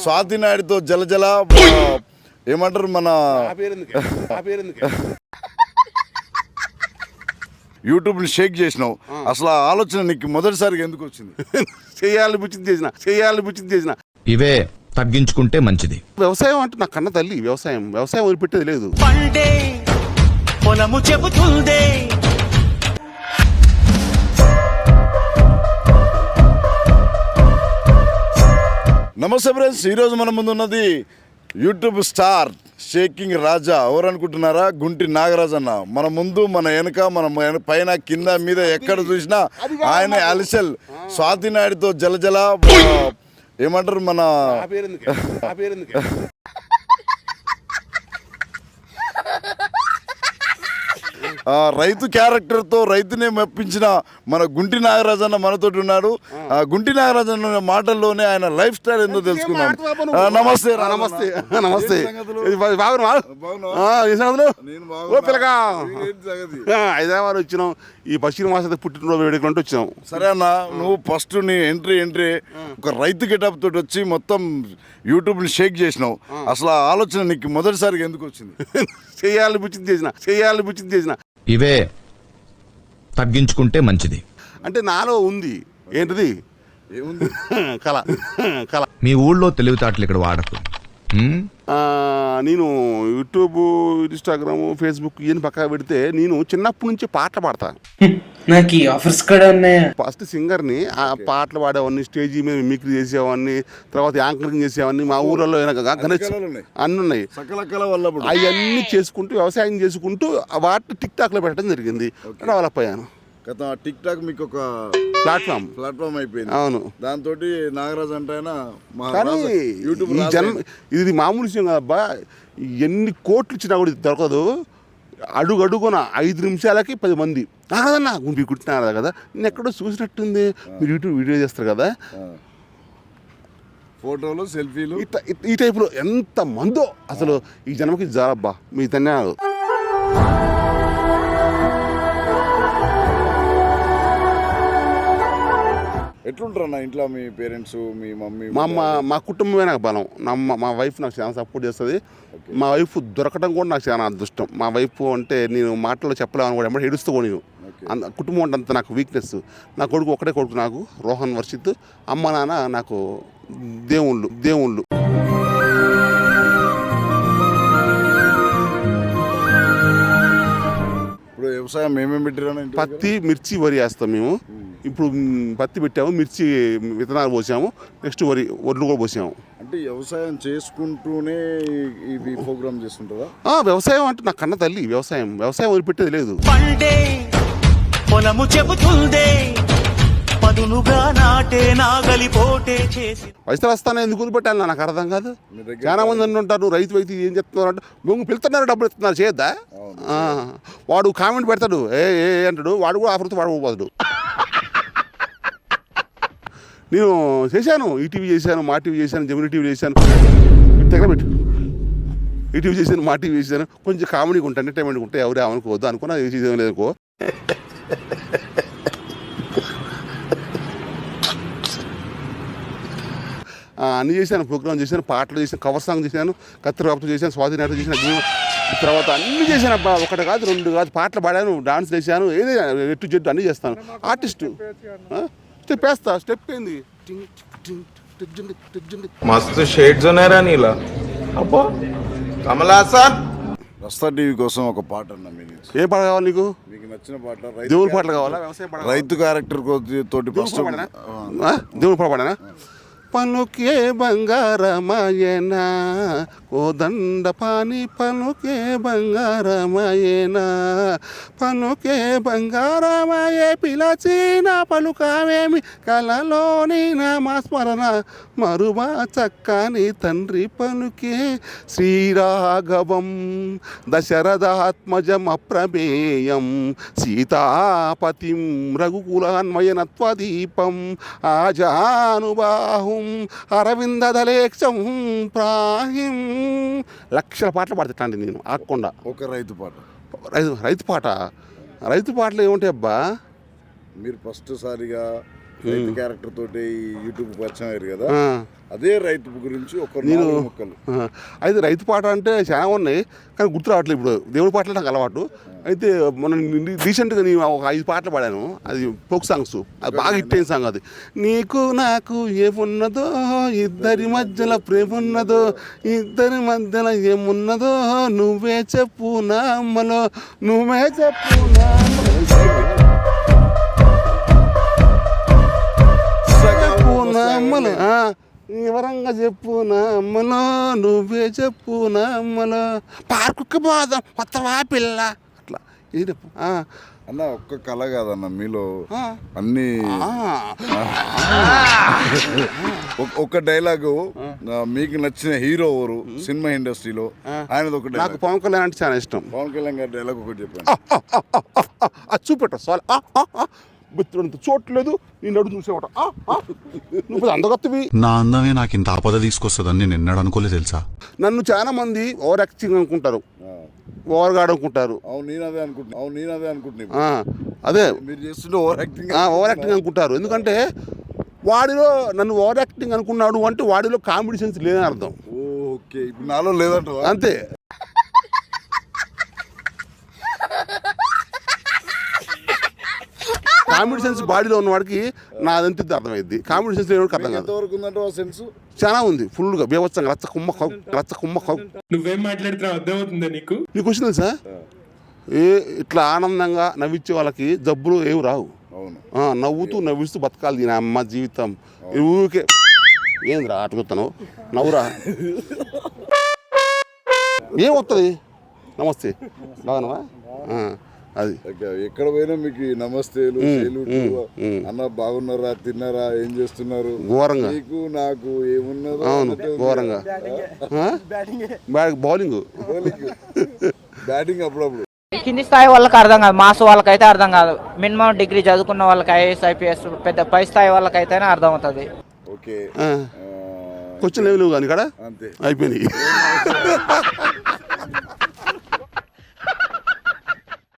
స్వాతి నాయుడుతో జలజల ఏమంటారు మన యూట్యూబ్ని షేక్ చేసినావు. అసలు ఆ ఆలోచన నీకు మొదటిసారిగా ఎందుకు వచ్చింది? చేయాలని చేసిన ఇవే తగ్గించుకుంటే మంచిది. వ్యవసాయం అంటే నా కన్న తల్లి. వ్యవసాయం వదిలిపెట్టేది లేదు. పండే పొలము చెబుతుందే. నమస్తే ఫ్రెండ్స్, ఈరోజు మన ముందు ఉన్నది యూట్యూబ్ స్టార్ షేకింగ్ రాజా. ఎవరు అనుకుంటున్నారా? గుంటి నాగరాజ్ అన్న. మన ముందు, మన వెనుక, మన పైన, కింద, మీద ఎక్కడ చూసినా ఆయన అలిసెల్. స్వాతి నాయుడుతో జలజల ఏమంటారు మన రైతు క్యారెక్టర్తో రైతునే మెప్పించిన మన గుంటి నాగరాజ్ అన్న మనతోటి ఉన్నాడు. గుంటి నాగరాజ్ అన్న మాటల్లోనే ఆయన లైఫ్ స్టైల్ ఏందో తెలుసుకుందాం. నమస్తే. నమస్తే. హైదరాబాద్ వచ్చినాం. ఈ బషీర్ మాస పుట్టినరోజు వేడుకలంటే వచ్చినాం. సరే అన్న, నువ్వు ఫస్ట్ నీ ఎంట్రీ ఒక రైతు గెటప్ తోటి వచ్చి మొత్తం యూట్యూబ్ని షేక్ చేసినావు. అసలు ఆ ఆలోచన నీకు మొదటిసారిగా ఎందుకు వచ్చింది? చేయాలని చేసిన ఇవే తగ్గించుకుంటే మంచిది. అంటే నాలో ఉంది. ఏంటిది? ఏముంది? కళ. మీ ఊళ్ళో తెలివితేటలు ఇక్కడ వాడకు. నేను యూట్యూబ్, ఇన్స్టాగ్రామ్, ఫేస్బుక్ ఇవన్నీ పక్కన పెడితే నేను చిన్నప్పటి నుంచి పాటలు పాడతాను. నాకు ఈ ఆఫర్స్ కూడా ఉన్నాయా? ఫస్ట్ సింగర్ని. ఆ పాటలు పాడేవాడిని, స్టేజీ మీద మిమిక్రీ చేసేవాడిని, తర్వాత యాంకరింగ్ చేసేవాడిని. మా ఊళ్ళలో గణేష్ అన్నీ ఉన్నాయి. అవన్నీ చేసుకుంటూ, వ్యవసాయం చేసుకుంటూ వాటిని టిక్ టాక్లో పెట్టడం జరిగింది. డెవలప్ అయ్యాను. టిక్ టాక్ మీకు ఒక ప్లాట్ఫామ్ అయిపోయింది. అవును. దాంతో నాగరాజ్ అంటే కానీ ఈ ఇది మామూలు విషయం కాదబ్బా. ఎన్ని కోట్లు ఇచ్చినా కూడా ఇది దొరకదు. అడుగున 5 నిమిషాలకి 10 మంది నాగదన్నా గుంపి కుట్టినారు కదా, నేను ఎక్కడో చూసినట్టుంది. మీరు యూట్యూబ్ వీడియో చేస్తారు కదా, ఫోటోలు, సెల్ఫీలు, ఈ టైపులో ఎంత మందో. అసలు ఈ జన్మకి జారబ్బా. మీ ధన్యవాదాలు. ఎట్లుంటారన్న ఇంట్లో మీ పేరెంట్స్, మీ మమ్మీ? మా కుటుంబమే నాకు బలం. మా వైఫ్ నాకు చాలా సపోర్ట్ చేస్తుంది. మా వైఫ్ దొరకడం కూడా నాకు చాలా అదృష్టం. మా వైఫ్ అంటే నేను మాటల్లో చెప్పలేమని కూడా ఎప్పుడు ఏడుస్తూ కూడా నేను. కుటుంబం అంటే అంత నాకు వీక్నెస్. నా కొడుకు ఒకటే కొడుకు నాకు, రోహన్ వర్షిత్. అమ్మ నాన్న నాకు దేవుళ్ళు. ఇప్పుడు వ్యవసాయం ఏమేమి పెట్టారని? పత్తి, మిర్చి, వరి వేస్తాం మేము. ఇప్పుడు పత్తి పెట్టాము, మిర్చి విత్తనాలు పోసాము, నెక్స్ట్ వడ్లు కూడా పోసాము. అంటే వ్యవసాయం చేసుకుంటూనే ఇవి ప్రోగ్రామ్ చేస్తుంటారా? వ్యవసాయం అంటే నా కన్న తల్లి. వ్యవసాయం వదిలిపెట్టేది లేదు. పండే పొలము చెబుతుందే. పదునుగా నాటే నాగలి పోటే చేసి వయసులో ఎందుకు వదిలిపెట్టాలి నాకు అర్థం కాదు. చాలా మంది అంటుంటారు, నువ్వు రైతు అయితే ఏం చెప్తున్నారు అంటే, బొంగు పిలుతున్నారు, డబ్బులు ఇస్తున్నారు, చేయొద్దా? వాడు కామెంట్ పెడతాడు, ఏ అంటాడు, వాడు కూడా ఆఫర్తో వాడు పోతాడు. నేను చేశాను, ఈటీవీ చేశాను, మా టీవీ చేశాను, జమినీ టీవీ చేశాను, దగ్గర పెట్టు, ఈటీవీ చేశాను, మా టీవీ చేశాను. కొంచెం కామెడీగా ఉంటాయి, ఎంటర్టైన్మెంట్గా ఉంటాయి. ఎవరు ఏమనుకోవద్దు అనుకున్నా, ఏ చేసేది లేదనుకో. అన్నీ చేశాను, ప్రోగ్రామ్ చేశాను, పాటలు చేశాను, కవర్ సాంగ్ చేశాను, కత్తిరాపుతో చేశాను, స్వాతి నాయుడు చేశాను, తర్వాత అన్నీ చేశాను అబ్బా. 1 కాదు 2 కాదు, పాటలు పాడాను, డాన్స్ చేశాను, ఏదైనా ఎట్టు జట్టు అన్నీ చేస్తాను. ఆర్టిస్టు. స్టెప్ వేస్తా. స్టెప్ ఏంది? మస్తు షేడ్స్ ఉన్నాయరా నీలా. అబ్బో కమలాసన్. రస్తా టీవీ కోసం ఒక పాట అన్న. ఏ పాట కావాలి నీకు? మీకు నచ్చిన పాట. దేవుని పాటలు కావాలా? వ్యవసాయ పాట? రైతు క్యారెక్టర్ తోటి ఫస్ట్ దేవుని పాట పాడనా? పలుకే బంగారమాయనా కోదండ పాని, పలుకే బంగారమాయనా, పలుకే బంగారమాయే పిలచిన పలుకావేమి, కలలోని నామస్మరణ మరువా చక్కని తండ్రి పలుకే. శ్రీరాఘవం దశరథాత్మజం అప్రమేయం, సీతాపతిం రఘుకులాన్వయనత్వదీపం, ఆజానుబాహు అరవిందలేక్షం ప్రాహిం. లక్షల పాటలు పాడుతాండి నేను ఆకుండా. ఒక రైతు పాట. రైతు పాటలు ఏముంటాయి అబ్బా? మీరు ఫస్ట్ సారిగా రైతు క్యారెక్టర్ తోటి ఈ యూట్యూబ్ పరిచయం అయ్యారు కదా, ఆ. అదే రైతు గురించి ఒక నేను 4 ముక్కలు. అయితే రైతు పాట అంటే చాలా ఉన్నాయి కానీ గుర్తు రావట్లేదు. ఇప్పుడు దేవుడి పాటలు నాకు అలవాటు. అయితే మనం రీసెంట్గా నేను ఒక 5 పాటలు పాడాను. అది ఫోక్ సాంగ్స్, అది బాగా హిట్ అయిన సాంగ్. అది నీకు నాకు ఏమున్నదో, ఇద్దరి మధ్యలో ప్రేమ ఉన్నదో, ఇద్దరి మధ్యలో ఏమున్నదో నువ్వే చెప్పు నా అమ్మలో, నువ్వే చెప్పు నా చెప్పు నా అమ్మలో, వివరంగా చెప్పు నా అమ్మలో, నువ్వే చెప్పు నా అమ్మలో, పార్కుకి పోదాం కొత్తవా పిల్ల, అట్లా ఇది అన్న ఒక్క కళ కాదన్న మీలో అన్ని. ఒక డైలాగు మీకు నచ్చిన హీరో ఎవరు సినిమా ఇండస్ట్రీలో? ఆయనది ఒక నాకు డైలాగ్. పవన్ కళ్యాణ్ అంటే చాలా ఇష్టం. పవన్ కళ్యాణ్ గారి డైలాగ్ ఒకటి చెప్పాను. అది చూపెట్ట సార్ బెత్తుడంత చూడలేదు, నేను అడుగు చూసేవాట నువ్వు అందగత్తవి. నా అందమే నాకు ఇంత ఆపద తీసుకొస్తుందని నేను ఎన్నడూ అనుకోలేదు తెలుసా. నన్ను చాలా మంది ఓవర్ యాక్టింగ్ అనుకుంటారు, ఓవర్గా అనుకుంటారు. అవును నేను అదే అనుకుంటున్నా. అదే మీరు చేస్తుంటే ఓవర్ యాక్టింగ్. ఓవర్ యాక్టింగ్ అనుకుంటారు. ఎందుకంటే వాడిలో నన్ను ఓవర్ యాక్టింగ్ అనుకున్నాడు అంటే వాడిలో కామెడీ సెన్స్ లేదని అర్థం. ఓకే, ఇప్పుడు నాలో లేదంట. అంతే. కామెడీ సెన్స్ బాడీలో ఉన్నవాడికి నాదంతే అర్థమైంది. కామెడీ సెన్స్ లేనివాడికి అర్థం కాదు. ఎంతవరకు ఉందంటే ఆ సెన్స్ చాలా ఉంది, ఫుల్గా బీభత్సంగా రచ్చ కుమ్మ. నువ్వేం మాట్లాడుతున్నావు అర్థమవుతుందా నీకు? నీకు వచ్చింది తెలుసా, ఇట్లా ఆనందంగా నవ్వించే వాళ్ళకి జబ్బులు ఏమి రావు. అవును, నవ్విస్తూ బతకాలి దీని అమ్మ జీవితం. ఊరికే ఏందిరా అటుకుతాను నవ్వురా ఏమవుతుంది. నమస్తే బాగున్నావా? అది ఎక్కడ పోయినా మీకు నమస్తేలు, అన్న బాగున్నారా, తిన్నారా, ఏం చేస్తున్నారు, ఘోరంగా నీకు నాకు ఏమున్నదో. అవును ఘోరంగా. బౌలింగ్ బ్యాటింగ్ అప్పుడప్పుడు. కింది స్థాయి వాళ్ళకి అర్థం కాదు, మాస్ వాళ్ళకైతే అర్థం కాదు. మినిమం డిగ్రీ చదువుకున్న వాళ్ళకి ఐఏఎస్ ఐపీఎస్ పెద్ద పై స్థాయి వాళ్ళకైతేనే అర్థం అవుతుంది. ఓకే, క్వశ్చన్ లేవు కానీ ఇక్కడ అంతే అయిపోయినాయి.